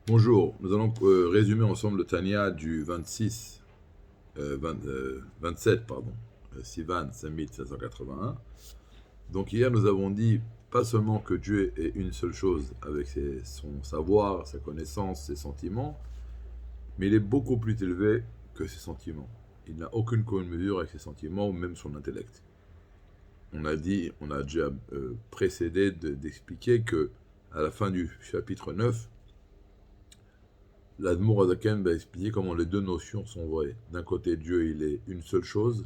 Bonjour, nous allons résumer ensemble le Tanya du 27, pardon, Sivan 5781. Donc hier nous avons dit pas seulement que Dieu est une seule chose avec son savoir, sa connaissance, ses sentiments, mais il est beaucoup plus élevé que ses sentiments. Il n'a aucune commune mesure avec ses sentiments ou même son intellect. On a déjà précédé d'expliquer que à la fin du chapitre 9, l'Admour Azaken va expliquer comment les deux notions sont vraies. D'un côté, Dieu, il est une seule chose,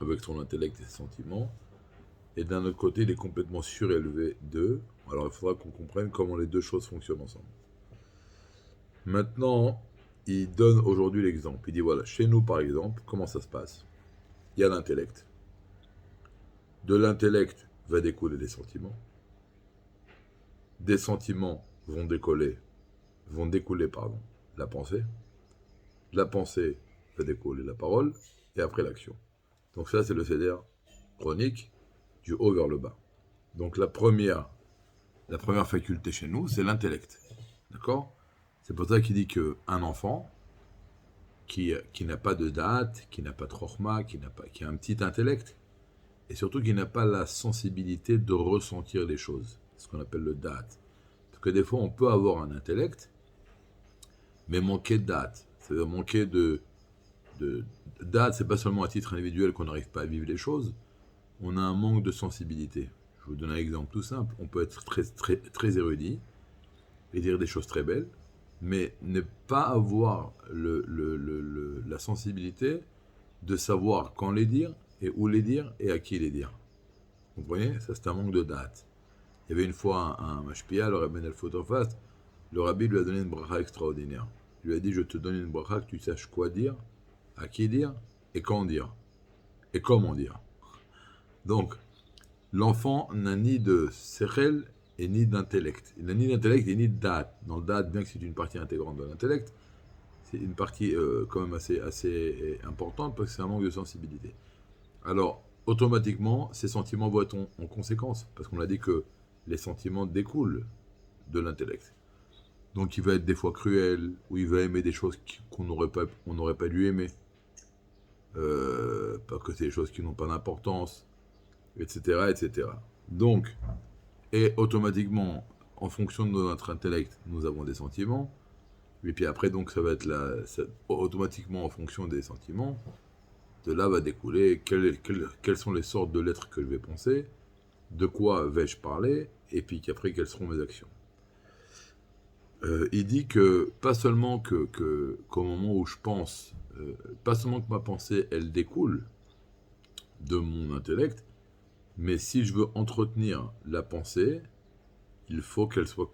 avec son intellect et ses sentiments, et d'un autre côté, il est complètement surélevé d'eux. Alors il faudra qu'on comprenne comment les deux choses fonctionnent ensemble. Maintenant, il donne aujourd'hui l'exemple. Il dit voilà, chez nous par exemple, comment ça se passe? Il y a l'intellect. De l'intellect va découler les sentiments. Des sentiments vont découler, la pensée. De la pensée va découler la parole, et après l'action. Donc ça, c'est le CDR chronique du haut vers le bas. Donc la première faculté chez nous, c'est l'intellect. D'accord? C'est pour ça qu'il dit qu'un enfant qui n'a pas de date, qui n'a pas de chorma, qui a un petit intellect, et surtout qui n'a pas la sensibilité de ressentir les choses, ce qu'on appelle le date. Parce que des fois, on peut avoir un intellect, mais manquer de date. C'est-à-dire manquer de date, c'est pas seulement à titre individuel qu'on n'arrive pas à vivre les choses, on a un manque de sensibilité. Je vous donne un exemple tout simple. On peut être très érudit et dire des choses très belles, mais ne pas avoir la sensibilité de savoir quand les dire et où les dire et à qui les dire. Vous comprenez? Ça, c'est un manque de date. Il y avait une fois un mashpia, le Rabbi El Fotofast, le Rabbi lui a donné une bracha extraordinaire. Il lui a dit, je te donne une bracha que tu saches quoi dire, à qui dire et quand dire. Et comment dire. Donc, l'enfant n'a ni de sechel et ni d'intellect. Il n'a ni d'intellect et ni de date. Dans le date, bien que c'est une partie intégrante de l'intellect, c'est une partie quand même assez importante parce que c'est un manque de sensibilité. Alors, automatiquement, ces sentiments vont être en conséquence, parce qu'on a dit que les sentiments découlent de l'intellect. Donc il va être des fois cruel, ou il va aimer des choses qu'on n'aurait pas dû aimer, parce que c'est des choses qui n'ont pas d'importance, etc., etc. Donc, et automatiquement, en fonction de notre intellect, nous avons des sentiments. Et puis après, donc, ça va être automatiquement en fonction des sentiments. De là va découler quelles sont les sortes de lettres que je vais penser, de quoi vais-je parler, et puis qu'après, quelles seront mes actions. Il dit que pas seulement qu'au moment où je pense, pas seulement que ma pensée, elle découle de mon intellect, mais si je veux entretenir la pensée, il faut qu'elle soit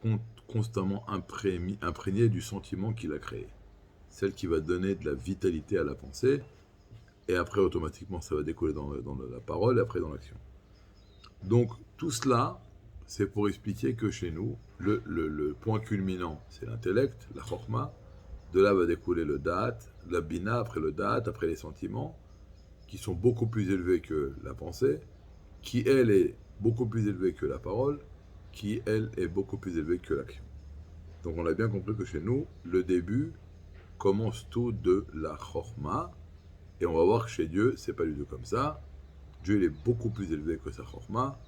constamment imprégnée du sentiment qu'il a créé. Celle qui va donner de la vitalité à la pensée, et après automatiquement ça va découler dans la parole, et après dans l'action. Donc tout cela, c'est pour expliquer que chez nous, le point culminant, c'est l'intellect, la chorma, de là va découler le date, la bina, après le date, après les sentiments, qui sont beaucoup plus élevés que la pensée, qui elle est beaucoup plus élevée que la parole, qui elle est beaucoup plus élevée que l'action. Donc on a bien compris que chez nous, le début commence tout de la chorma, et on va voir que chez Dieu, c'est pas du tout comme ça. Dieu il est beaucoup plus élevé que sa chorma.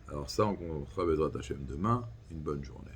Alors ça, on fera Bezrat Hashem demain. Une bonne journée.